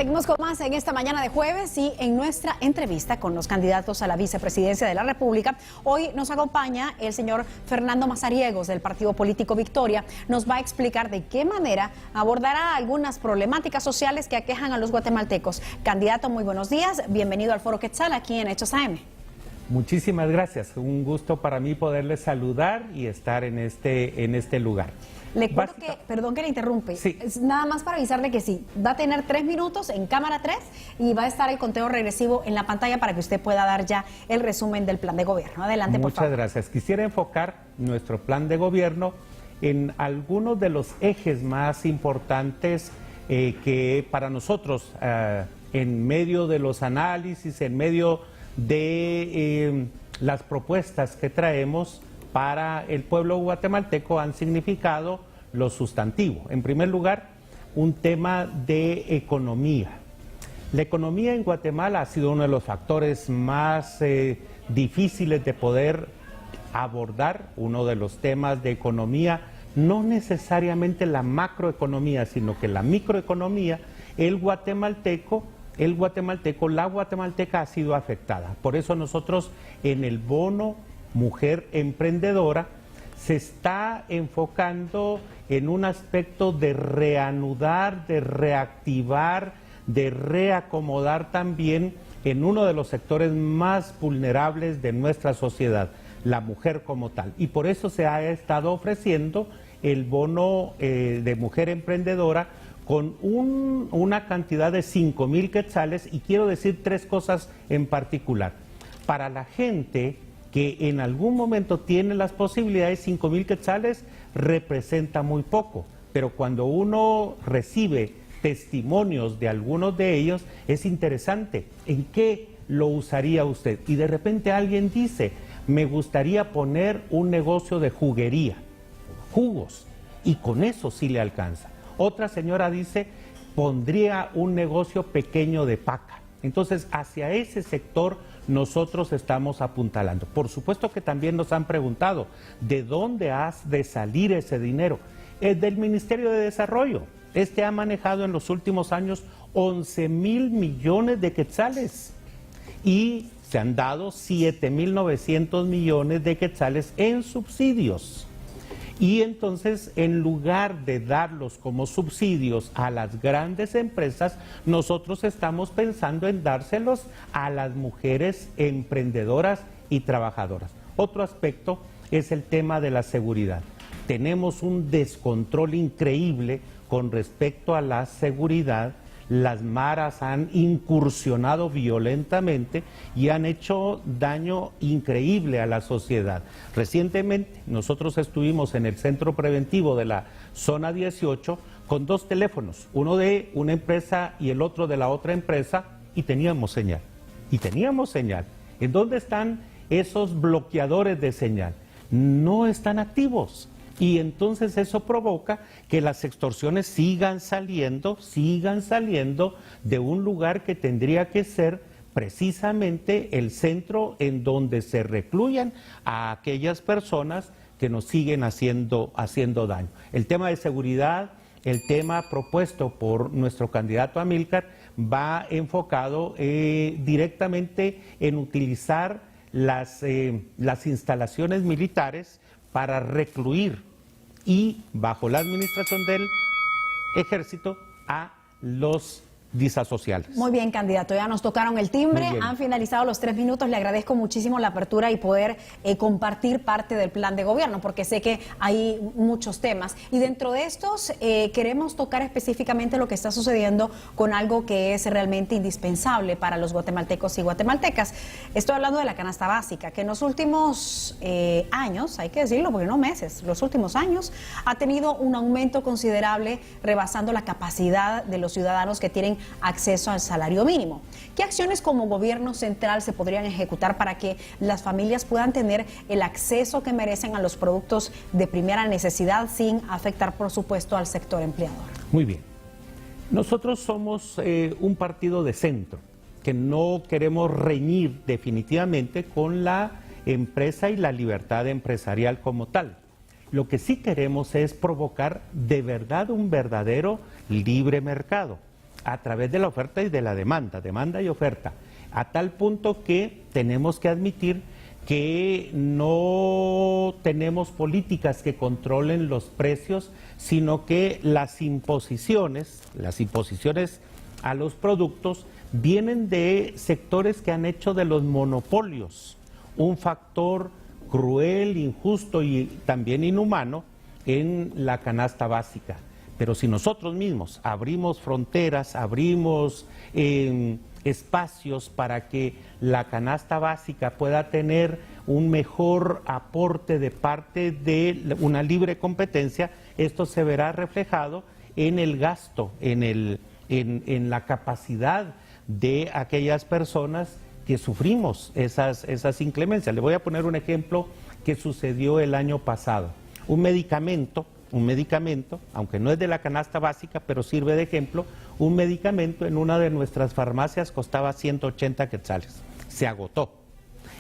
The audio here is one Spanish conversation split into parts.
Seguimos con más en esta mañana de jueves y en nuestra entrevista con los candidatos a la vicepresidencia de la República. Hoy nos acompaña el señor Fernando Mazariegos del partido político Victoria. Nos va a explicar de qué manera abordará algunas problemáticas sociales que aquejan a los guatemaltecos. Candidato, muy buenos días. Bienvenido al Foro Quetzal aquí en Hechos AM. Muchísimas gracias. Un gusto para mí poderles saludar y estar en este lugar. Le cuento que, perdón que le interrumpe, sí. Es nada más para avisarle que sí, va a tener 3 minutos en cámara 3 y va a estar el conteo regresivo en la pantalla para que usted pueda dar ya el resumen del plan de gobierno. Adelante, por favor. Muchas gracias. Quisiera enfocar nuestro plan de gobierno en algunos de los ejes más importantes que para nosotros, en medio de los análisis, en medio de las propuestas que traemos para el pueblo guatemalteco, han significado lo sustantivo. En primer lugar, un tema de economía. La economía en Guatemala ha sido uno de los factores más difíciles de poder abordar, uno de los temas de economía, no necesariamente la macroeconomía, sino que la microeconomía, la guatemalteca ha sido afectada. Por eso nosotros en el bono Mujer Emprendedora se está enfocando en un aspecto de reanudar, de reactivar, de reacomodar también en uno de los sectores más vulnerables de nuestra sociedad, la mujer como tal. Y por eso se ha estado ofreciendo el bono de Mujer Emprendedora con una cantidad de 5,000 quetzales, y quiero decir 3 cosas en particular. Para la gente que en algún momento tiene las posibilidades, 5,000 quetzales representa muy poco, pero cuando uno recibe testimonios de algunos de ellos, es interesante. ¿En qué lo usaría usted? Y de repente alguien dice, me gustaría poner un negocio de juguería, jugos, y con eso sí le alcanza. Otra señora dice, pondría un negocio pequeño de paca. Entonces, hacia ese sector nosotros estamos apuntalando. Por supuesto que también nos han preguntado, ¿de dónde has de salir ese dinero? Es del Ministerio de Desarrollo. Este ha manejado en los últimos años 11,000 millones de quetzales y se han dado 7,900 millones de quetzales en subsidios. Y entonces, en lugar de darlos como subsidios a las grandes empresas, nosotros estamos pensando en dárselos a las mujeres emprendedoras y trabajadoras. Otro aspecto es el tema de la seguridad. Tenemos un descontrol increíble con respecto a la seguridad. Las maras han incursionado violentamente y han hecho daño increíble a la sociedad. Recientemente nosotros estuvimos en el centro preventivo de la zona 18 con 2 teléfonos, uno de una empresa y el otro de la otra empresa, y teníamos señal. ¿En dónde están esos bloqueadores de señal? No están activos. Y entonces eso provoca que las extorsiones sigan saliendo de un lugar que tendría que ser precisamente el centro en donde se recluyan a aquellas personas que nos siguen haciendo daño. El tema de seguridad, el tema propuesto por nuestro candidato Amílcar, va enfocado directamente en utilizar las instalaciones militares para recluir y bajo la administración del ejército a los disasociales. Muy bien, candidato, ya nos tocaron el timbre, han finalizado los 3 minutos, le agradezco muchísimo la apertura y poder compartir parte del plan de gobierno, porque sé que hay muchos temas, y dentro de estos queremos tocar específicamente lo que está sucediendo con algo que es realmente indispensable para los guatemaltecos y guatemaltecas. Estoy hablando de la canasta básica, que en los últimos años, hay que decirlo porque no meses, los últimos años, ha tenido un aumento considerable, rebasando la capacidad de los ciudadanos que tienen acceso al salario mínimo. ¿Qué acciones como gobierno central se podrían ejecutar para que las familias puedan tener el acceso que merecen a los productos de primera necesidad sin afectar, por supuesto, al sector empleador? Muy bien. Nosotros somos un partido de centro, que no queremos reñir definitivamente con la empresa y la libertad empresarial como tal. Lo que sí queremos es provocar de verdad un verdadero libre mercado. a través de la oferta y de la demanda y oferta, a tal punto que tenemos que admitir que no tenemos políticas que controlen los precios, sino que las imposiciones a los productos vienen de sectores que han hecho de los monopolios un factor cruel, injusto y también inhumano en la canasta básica. Pero si nosotros mismos abrimos fronteras, abrimos espacios para que la canasta básica pueda tener un mejor aporte de parte de una libre competencia, esto se verá reflejado en el gasto, en la capacidad de aquellas personas que sufrimos esas inclemencias. Le voy a poner un ejemplo que sucedió el año pasado. Un medicamento, aunque no es de la canasta básica, pero sirve de ejemplo, un medicamento en una de nuestras farmacias costaba 180 quetzales. Se agotó.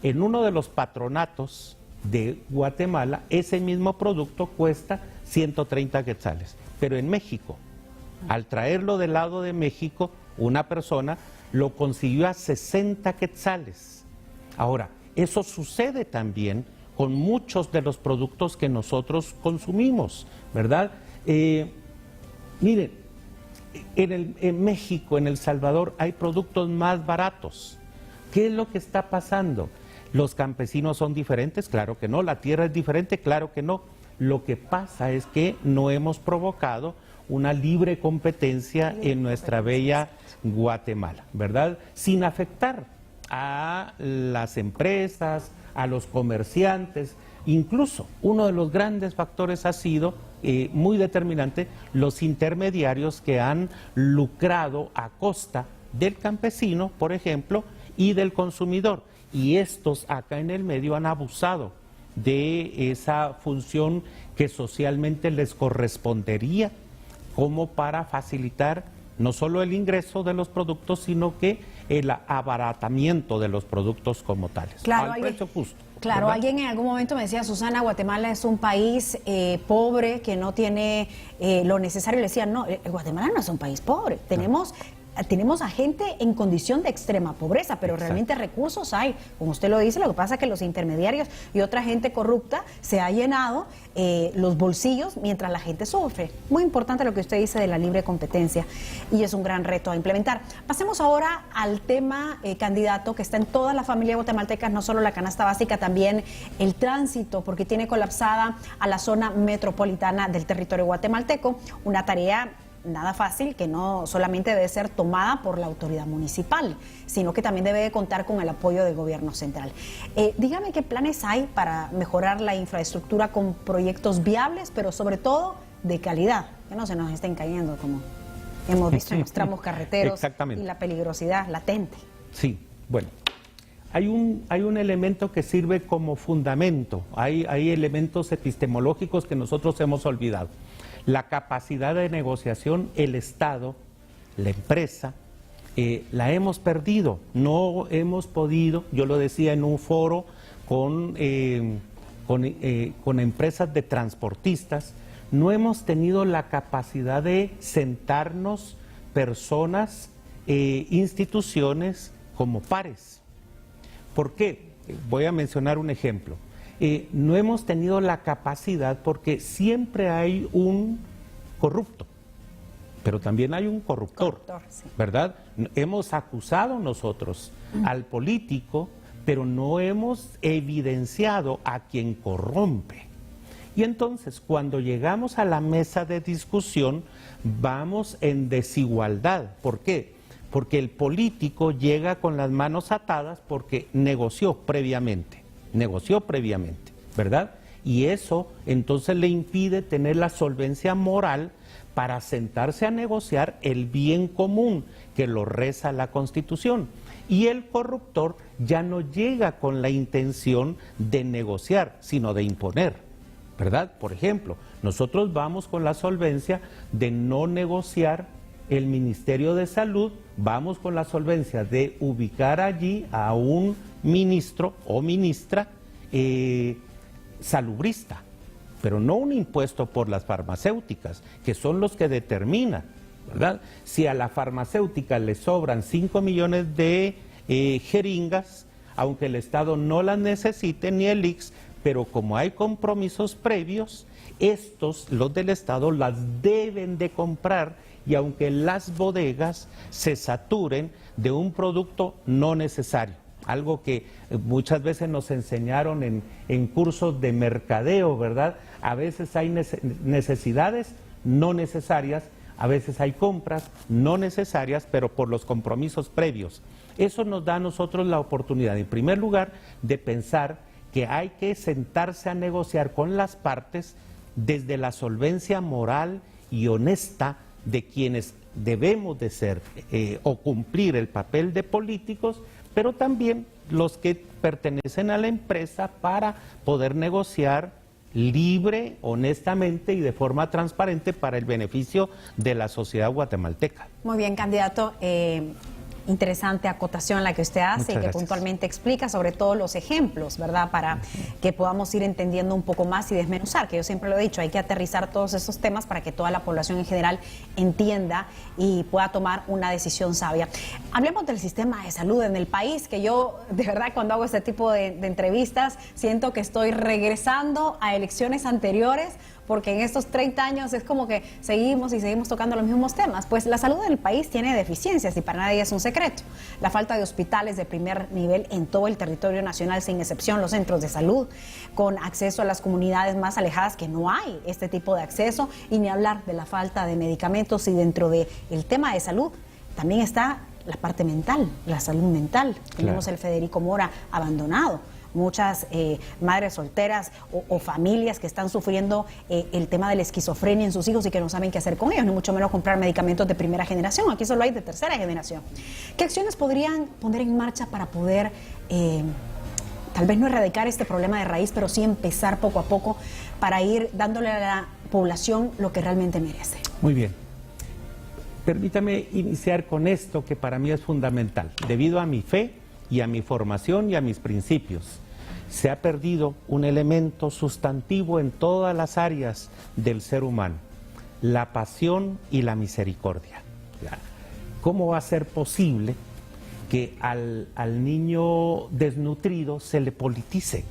En uno de los patronatos de Guatemala, ese mismo producto cuesta 130 quetzales. Pero en México, al traerlo del lado de México, una persona lo consiguió a 60 quetzales. Ahora, eso sucede también con muchos de los productos que nosotros consumimos, ¿verdad? Miren, en México, en El Salvador, hay productos más baratos. ¿Qué es lo que está pasando? ¿Los campesinos son diferentes? Claro que no. ¿La tierra es diferente? Claro que no. Lo que pasa es que no hemos provocado una libre competencia en nuestra bella Guatemala, ¿verdad? Sin afectar a las empresas, a los comerciantes. Incluso uno de los grandes factores ha sido muy determinante, los intermediarios que han lucrado a costa del campesino, por ejemplo, y del consumidor. Y estos acá en el medio han abusado de esa función que socialmente les correspondería, como para facilitar no solo el ingreso de los productos, sino que el abaratamiento de los productos como tales, claro, al precio justo. Claro, ¿verdad? alguien en algún momento me decía, Susana, Guatemala es un país pobre que no tiene lo necesario. Le decía, no, Guatemala no es un país pobre, tenemos a gente en condición de extrema pobreza, pero Exacto. realmente recursos hay, como usted lo dice. Lo que pasa es que los intermediarios y otra gente corrupta se ha llenado los bolsillos mientras la gente sufre. Muy importante lo que usted dice de la libre competencia, y es un gran reto a implementar. Pasemos ahora al tema, candidato, que está en toda la familia guatemalteca, no solo la canasta básica, también el tránsito, porque tiene colapsada a la zona metropolitana del territorio guatemalteco, una tarea nada fácil, que no solamente debe ser tomada por la autoridad municipal, sino que también debe de contar con el apoyo del gobierno central. Dígame qué planes hay para mejorar la infraestructura con proyectos viables, pero sobre todo de calidad, que no se nos estén cayendo como hemos visto en los tramos carreteros y la peligrosidad latente. Sí, bueno, hay un elemento que sirve como fundamento, hay elementos epistemológicos que nosotros hemos olvidado. La capacidad de negociación, el Estado, la empresa, la hemos perdido, no hemos podido. Yo lo decía en un foro con empresas de transportistas, no hemos tenido la capacidad de sentarnos personas, instituciones como pares. ¿Por qué? Voy a mencionar un ejemplo. No hemos tenido la capacidad porque siempre hay un corrupto, pero también hay un corruptor, Sí. ¿verdad? Hemos acusado nosotros al político, pero no hemos evidenciado a quien corrompe. Y entonces, cuando llegamos a la mesa de discusión, vamos en desigualdad. ¿Por qué? Porque el político llega con las manos atadas porque negoció previamente, ¿verdad? Y eso entonces le impide tener la solvencia moral para sentarse a negociar el bien común que lo reza la Constitución. Y el corruptor ya no llega con la intención de negociar, sino de imponer, ¿verdad? Por ejemplo, nosotros vamos con la solvencia de no negociar el Ministerio de Salud, vamos con la solvencia de ubicar allí a un ministro o ministra salubrista, pero no un impuesto por las farmacéuticas, que son los que determinan ¿verdad? Si a la farmacéutica le sobran 5 millones de jeringas, aunque el Estado no las necesite ni el ICS, pero como hay compromisos previos, los del Estado las deben de comprar, y aunque las bodegas se saturen de un producto no necesario, algo que muchas veces nos enseñaron en cursos de mercadeo, ¿verdad? A veces hay necesidades no necesarias, a veces hay compras no necesarias, pero por los compromisos previos. Eso nos da a nosotros la oportunidad, en primer lugar, de pensar que hay que sentarse a negociar con las partes desde la solvencia moral y honesta de quienes debemos de ser o cumplir el papel de políticos, pero también los que pertenecen a la empresa, para poder negociar libre, honestamente y de forma transparente para el beneficio de la sociedad guatemalteca. Muy bien, candidato. Interesante acotación la que usted hace. Muchas y que gracias. Puntualmente explica sobre todo los ejemplos, ¿verdad? Para que podamos ir entendiendo un poco más y desmenuzar, que yo siempre lo he dicho, hay que aterrizar todos esos temas para que toda la población en general entienda y pueda tomar una decisión sabia. Hablemos del sistema de salud en el país, que yo de verdad cuando hago este tipo de entrevistas siento que estoy regresando a elecciones anteriores, porque en estos 30 años es como que seguimos y seguimos tocando los mismos temas. Pues la salud del país tiene deficiencias y para nadie es un secreto. La falta de hospitales de primer nivel en todo el territorio nacional, sin excepción los centros de salud, con acceso a las comunidades más alejadas que no hay este tipo de acceso, y ni hablar de la falta de medicamentos. Y dentro del tema de salud también está la parte mental, la salud mental. Tenemos el Federico Mora abandonado. Muchas madres solteras o familias que están sufriendo el tema de la esquizofrenia en sus hijos y que no saben qué hacer con ellos, ni mucho menos comprar medicamentos de primera generación. Aquí solo hay de tercera generación. ¿Qué acciones podrían poner en marcha para poder, tal vez no erradicar este problema de raíz, pero sí empezar poco a poco para ir dándole a la población lo que realmente merece? Muy bien. Permítame iniciar con esto que para mí es fundamental. Debido a mi fe y a mi formación y a mis principios, se ha perdido un elemento sustantivo en todas las áreas del ser humano: la pasión y la misericordia. ¿Cómo va a ser posible que al niño desnutrido se le politice?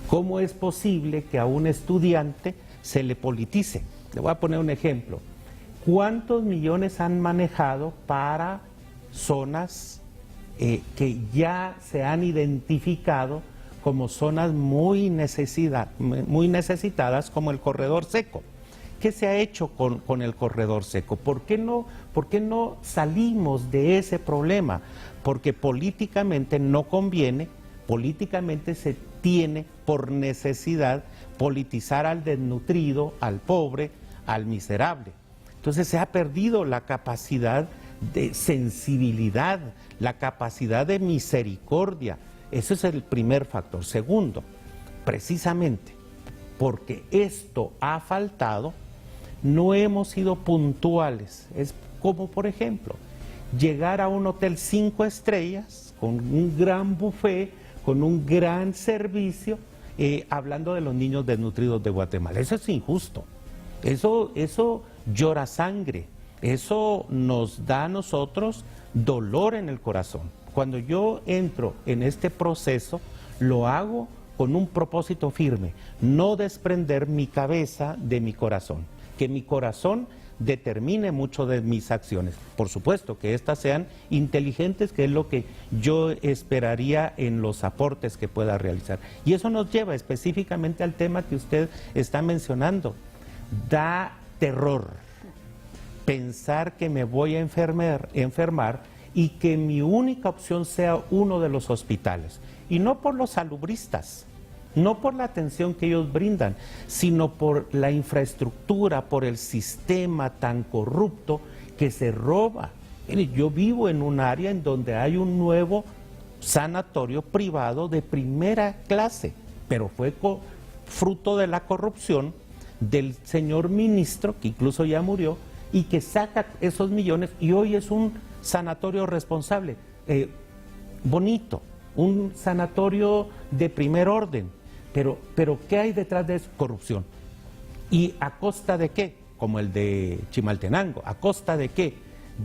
¿Cómo es posible que a un estudiante se le politice? Le voy a poner un ejemplo. ¿Cuántos millones han manejado para zonas que ya se han identificado como zonas muy necesitadas, como el corredor seco? ¿Qué se ha hecho con el corredor seco? ¿Por qué no salimos de ese problema? Porque políticamente no conviene, políticamente se tiene por necesidad politizar al desnutrido, al pobre, al miserable. Entonces se ha perdido la capacidad de sensibilidad, la capacidad de misericordia. Ese es el primer factor. Segundo, precisamente porque esto ha faltado, no hemos sido puntuales. Es como, por ejemplo, llegar a un hotel 5 estrellas con un gran buffet, con un gran servicio, hablando de los niños desnutridos de Guatemala. Eso es injusto. Eso llora sangre. Eso nos da a nosotros dolor en el corazón. Cuando yo entro en este proceso, lo hago con un propósito firme: no desprender mi cabeza de mi corazón, que mi corazón determine mucho de mis acciones. Por supuesto, que éstas sean inteligentes, que es lo que yo esperaría en los aportes que pueda realizar. Y eso nos lleva específicamente al tema que usted está mencionando. Da terror pensar que me voy a enfermar y que mi única opción sea uno de los hospitales. Y no por los salubristas, no por la atención que ellos brindan, sino por la infraestructura, por el sistema tan corrupto que se roba. Mire, yo vivo en un área en donde hay un nuevo sanatorio privado de primera clase, pero fue fruto de la corrupción del señor ministro, que incluso ya murió, y que saca esos millones, y hoy es un sanatorio responsable, bonito, un sanatorio de primer orden, pero ¿qué hay detrás de eso? Corrupción. ¿Y a costa de qué? como el de Chimaltenango. ¿A costa de qué?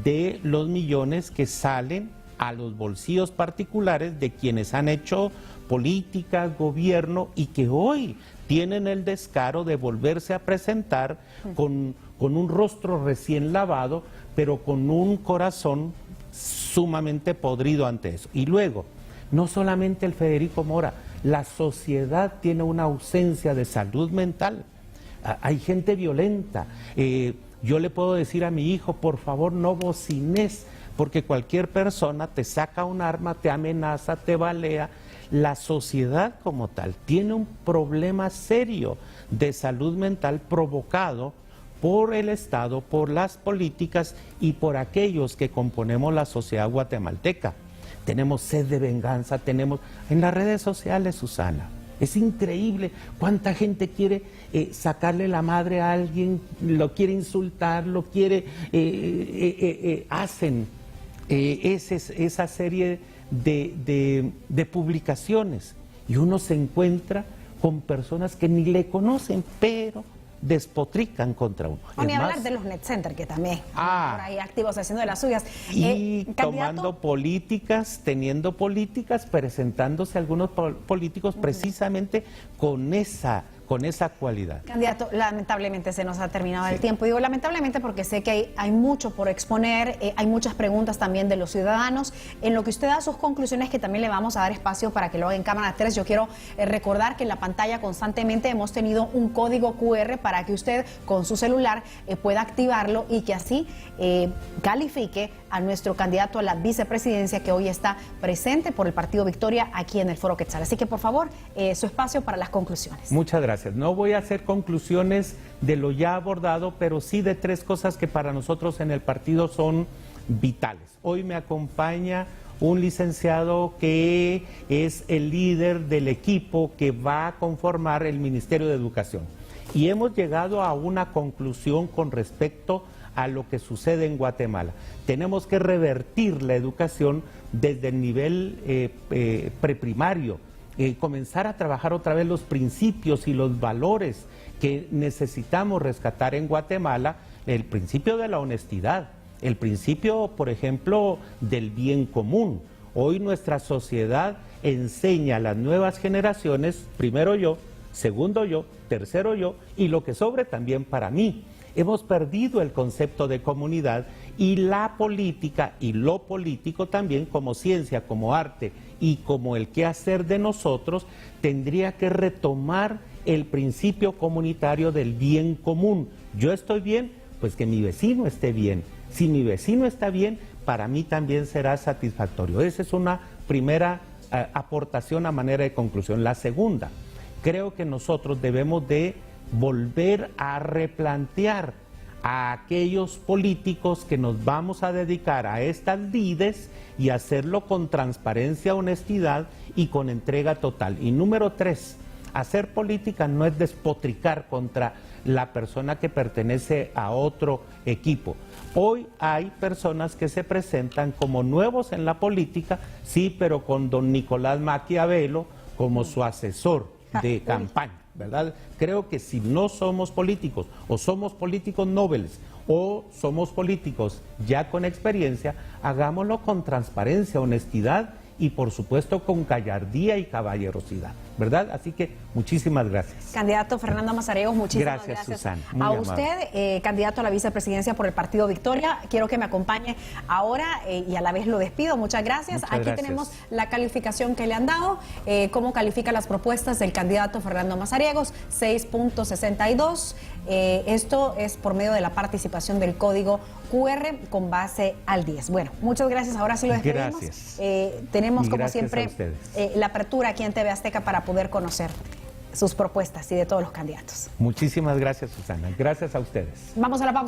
De los millones que salen a los bolsillos particulares de quienes han hecho política, gobierno y que hoy tienen el descaro de volverse a presentar con un rostro recién lavado, pero con un corazón sumamente podrido ante eso. Y luego, no solamente el Federico Mora, la sociedad tiene una ausencia de salud mental. Hay gente violenta. Yo le puedo decir a mi hijo, por favor no bocines, porque cualquier persona te saca un arma, te amenaza, te balea. La sociedad como tal tiene un problema serio de salud mental provocado por el Estado, por las políticas y por aquellos que componemos la sociedad guatemalteca. Tenemos sed de venganza, tenemos en las redes sociales, Susana. Es increíble cuánta gente quiere sacarle la madre a alguien, lo quiere insultar, lo quiere, hacen esa serie de publicaciones y uno se encuentra con personas que ni le conocen, pero despotrican contra uno. Ni hablar de los net center que también por ahí activos haciendo de las suyas. Y tomando políticas, teniendo políticas, presentándose algunos políticos precisamente con esa cualidad. Candidato, lamentablemente se nos ha terminado el tiempo. Digo lamentablemente porque sé que hay mucho por exponer, hay muchas preguntas también de los ciudadanos. En lo que usted da sus conclusiones, que también le vamos a dar espacio para que lo haga en cámara 3, yo quiero recordar que en la pantalla constantemente hemos tenido un código QR para que usted con su celular pueda activarlo y que así califique a nuestro candidato a la vicepresidencia que hoy está presente por el Partido Victoria aquí en el Foro Quetzal. Así que por favor, su espacio para las conclusiones. Muchas gracias. No voy a hacer conclusiones de lo ya abordado, pero sí de 3 cosas que para nosotros en el partido son vitales. Hoy me acompaña un licenciado que es el líder del equipo que va a conformar el Ministerio de Educación. Y hemos llegado a una conclusión con respecto a lo que sucede en Guatemala. Tenemos que revertir la educación desde el nivel preprimario. Comenzar a trabajar otra vez los principios y los valores que necesitamos rescatar en Guatemala, el principio de la honestidad, el principio, por ejemplo, del bien común. Hoy nuestra sociedad enseña a las nuevas generaciones, primero yo, segundo yo, tercero yo, y lo que sobre también para mí. Hemos perdido el concepto de comunidad y la política y lo político también como ciencia, como arte y como el quehacer de nosotros tendría que retomar el principio comunitario del bien común. Yo estoy bien, pues que mi vecino esté bien. Si mi vecino está bien, para mí también será satisfactorio. Esa es una primera aportación a manera de conclusión. La segunda, creo que nosotros debemos de volver a replantear a aquellos políticos que nos vamos a dedicar a estas lides y hacerlo con transparencia, honestidad y con entrega total. Y número 3, hacer política no es despotricar contra la persona que pertenece a otro equipo. Hoy hay personas que se presentan como nuevos en la política, sí, pero con don Nicolás Maquiavelo como su asesor de campaña, ¿verdad? Creo que si no somos políticos, o somos políticos nobles, o somos políticos ya con experiencia, hagámoslo con transparencia, honestidad y por supuesto con gallardía y caballerosidad, ¿verdad? Así que muchísimas gracias. Candidato Fernando Mazariegos, muchísimas gracias. Susana, a usted, candidato a la vicepresidencia por el Partido Victoria, quiero que me acompañe ahora y a la vez lo despido. Muchas gracias. Muchas Aquí gracias. tenemos la calificación que le han dado, cómo califica las propuestas del candidato Fernando Mazariegos, 6.62. Esto es por medio de la participación del código QR con base al 10. Bueno, muchas gracias. Ahora sí lo despedimos. Gracias. Tenemos, como Gracias siempre, la apertura aquí en TV Azteca para poder conocer sus propuestas y de todos los candidatos. Muchísimas gracias, Susana. Gracias a ustedes. Vamos a la pausa.